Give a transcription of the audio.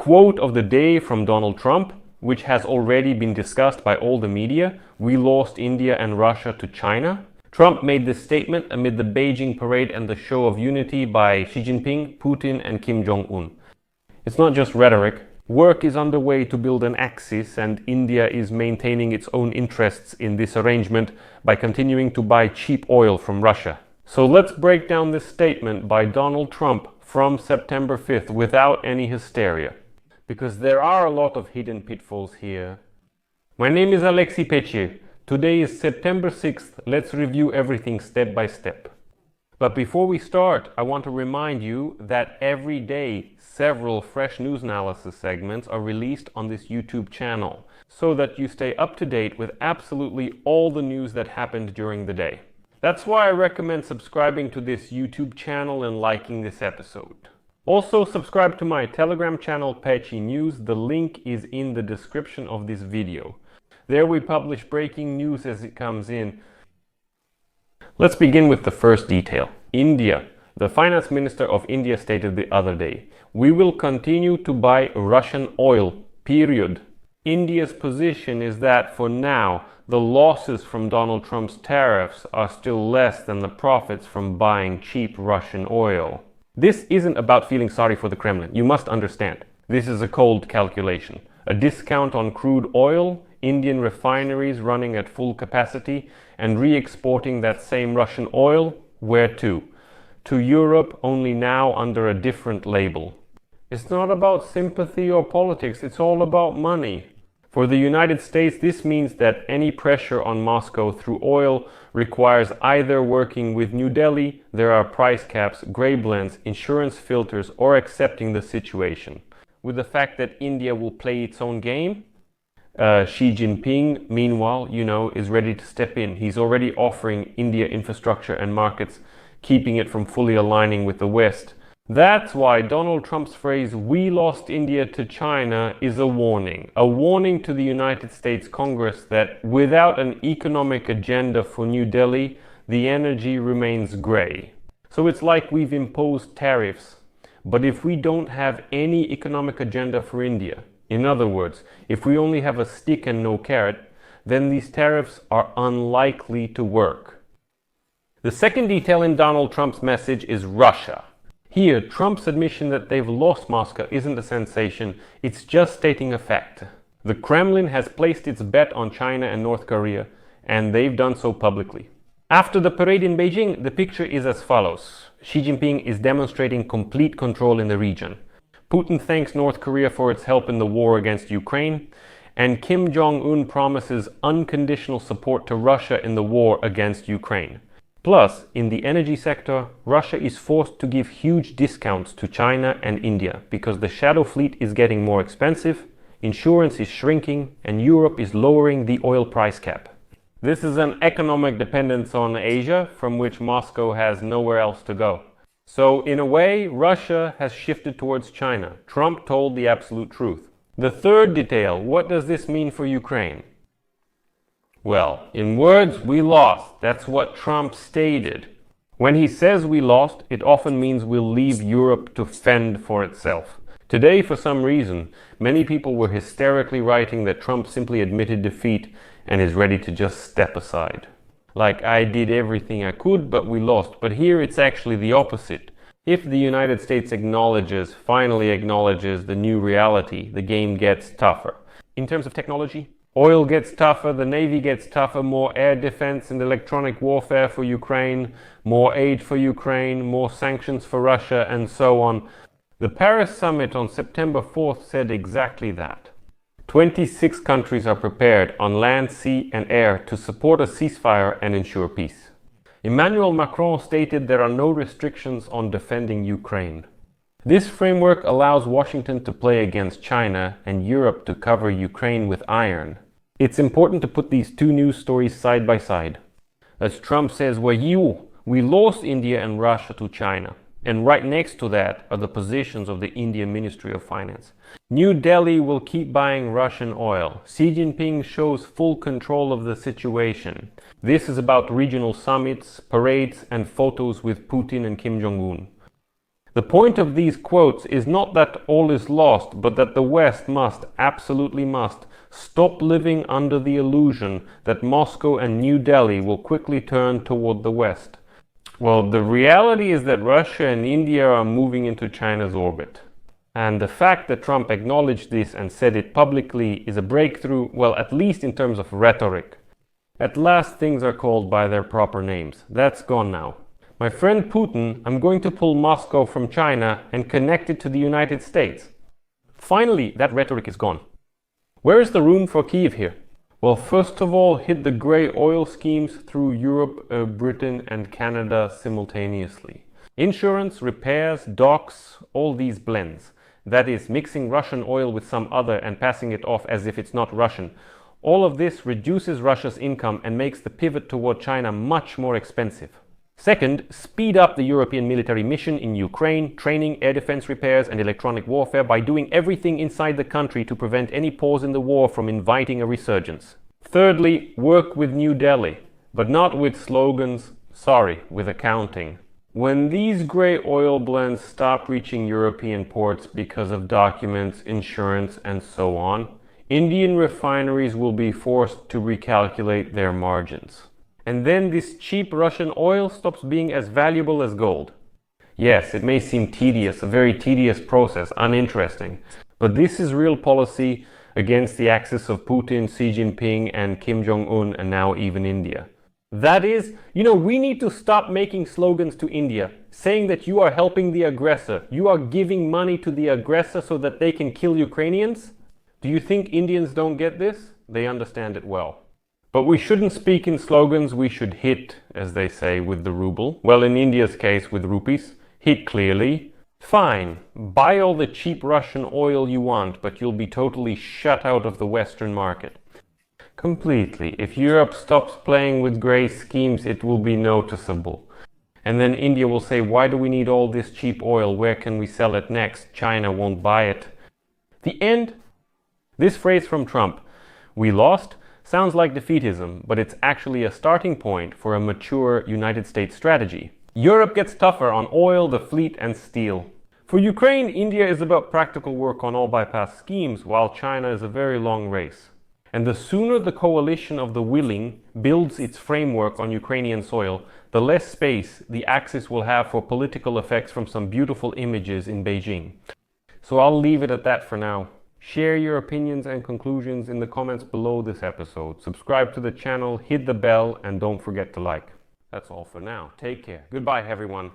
Quote of the day from Donald Trump, which has already been discussed by all the media: "We lost India and Russia to China." Trump made this statement amid the Beijing parade and the show of unity by Xi Jinping, Putin, and Kim Jong-un. It's not just rhetoric. Work is underway to build an axis, and India is maintaining its own interests in this arrangement by continuing to buy cheap oil from Russia. So let's break down this statement by Donald Trump from September 5th without any hysteria, because there are a lot of hidden pitfalls here. My name is Alexis Pechet. Today is September 6th. Let's review everything step by step. But before we start, I want to remind you that every day several fresh news analysis segments are released on this YouTube channel, so that you stay up to date with absolutely all the news that happened during the day. That's why I recommend subscribing to this YouTube channel and liking this episode. Also, subscribe to my Telegram channel, Pechet News. The link is in the description of this video. There we publish breaking news as it comes in. Let's begin with the first detail. India. The finance minister of India stated the other day, "We will continue to buy Russian oil, period." India's position is that for now, the losses from Donald Trump's tariffs are still less than the profits from buying cheap Russian oil. This isn't about feeling sorry for the Kremlin. You must understand. This is a cold calculation. A discount on crude oil, Indian refineries running at full capacity, and re-exporting that same Russian oil, where to? To Europe, only now under a different label. It's not about sympathy or politics, it's all about money. For the United States, this means that any pressure on Moscow through oil requires either working with New Delhi, there are price caps, grey blends, insurance filters, or accepting the situation. With the fact that India will play its own game, Xi Jinping, meanwhile, is ready to step in. He's already offering India infrastructure and markets, keeping it from fully aligning with the West. That's why Donald Trump's phrase, "We lost India to China," is a warning to the United States Congress that without an economic agenda for New Delhi, the energy remains grey. So it's like we've imposed tariffs, but if we don't have any economic agenda for India, in other words, if we only have a stick and no carrot, then these tariffs are unlikely to work. The second detail in Donald Trump's message is Russia. Here, Trump's admission that they've lost Moscow isn't a sensation, it's just stating a fact. The Kremlin has placed its bet on China and North Korea, and they've done so publicly. After the parade in Beijing, the picture is as follows. Xi Jinping is demonstrating complete control in the region. Putin thanks North Korea for its help in the war against Ukraine, and Kim Jong-un promises unconditional support to Russia in the war against Ukraine. Plus, in the energy sector, Russia is forced to give huge discounts to China and India because the shadow fleet is getting more expensive, insurance is shrinking, and Europe is lowering the oil price cap. This is an economic dependence on Asia from which Moscow has nowhere else to go. So, in a way, Russia has shifted towards China. Trump told the absolute truth. The third detail, what does this mean for Ukraine? Well, in words, we lost. That's what Trump stated. When he says we lost, it often means we'll leave Europe to fend for itself. Today, for some reason, many people were hysterically writing that Trump simply admitted defeat and is ready to just step aside. Like, I did everything I could, but we lost. But here it's actually the opposite. If the United States finally acknowledges the new reality, the game gets tougher. In terms of technology, oil gets tougher, the Navy gets tougher, more air defense and electronic warfare for Ukraine, more aid for Ukraine, more sanctions for Russia, and so on. The Paris summit on September 4th said exactly that. 26 countries are prepared on land, sea, and air to support a ceasefire and ensure peace. Emmanuel Macron stated there are no restrictions on defending Ukraine. This framework allows Washington to play against China and Europe to cover Ukraine with iron. It's important to put these two news stories side by side. As Trump says, we lost India and Russia to China. And right next to that are the positions of the Indian Ministry of Finance. New Delhi will keep buying Russian oil. Xi Jinping shows full control of the situation. This is about regional summits, parades, and photos with Putin and Kim Jong-un. The point of these quotes is not that all is lost, but that the West must, absolutely must, stop living under the illusion that Moscow and New Delhi will quickly turn toward the West. Well, the reality is that Russia and India are moving into China's orbit. And the fact that Trump acknowledged this and said it publicly is a breakthrough, well, at least in terms of rhetoric. At last things are called by their proper names. That's gone now. My friend Putin, I'm going to pull Moscow from China and connect it to the United States. Finally, that rhetoric is gone. Where is the room for Kyiv here? Well, first of all, hit the grey oil schemes through Europe, Britain and Canada simultaneously. Insurance, repairs, docks, all these blends. That is, mixing Russian oil with some other and passing it off as if it's not Russian. All of this reduces Russia's income and makes the pivot toward China much more expensive. Second, speed up the European military mission in Ukraine, training, air defense repairs and electronic warfare by doing everything inside the country to prevent any pause in the war from inviting a resurgence. Thirdly, work with New Delhi, but not with slogans, with accounting. When these grey oil blends stop reaching European ports because of documents, insurance and so on, Indian refineries will be forced to recalculate their margins. And then this cheap Russian oil stops being as valuable as gold. Yes, it may seem tedious, a very tedious process, uninteresting, but this is real policy against the axis of Putin, Xi Jinping and Kim Jong-un and now even India. That is, we need to stop making slogans to India, saying that you are helping the aggressor, you are giving money to the aggressor so that they can kill Ukrainians. Do you think Indians don't get this? They understand it well. But we shouldn't speak in slogans, we should hit, as they say, with the ruble. Well, in India's case, with rupees. Hit clearly. Fine, buy all the cheap Russian oil you want, but you'll be totally shut out of the Western market. Completely. If Europe stops playing with grey schemes, it will be noticeable. And then India will say, why do we need all this cheap oil? Where can we sell it next? China won't buy it. The end? This phrase from Trump, we lost, sounds like defeatism, but it's actually a starting point for a mature United States strategy. Europe gets tougher on oil, the fleet and steel. For Ukraine, India is about practical work on all bypass schemes, while China is a very long race. And the sooner the coalition of the willing builds its framework on Ukrainian soil, the less space the Axis will have for political effects from some beautiful images in Beijing. So I'll leave it at that for now. Share your opinions and conclusions in the comments below this episode. Subscribe to the channel, hit the bell, and don't forget to like. That's all for now. Take care. Goodbye, everyone.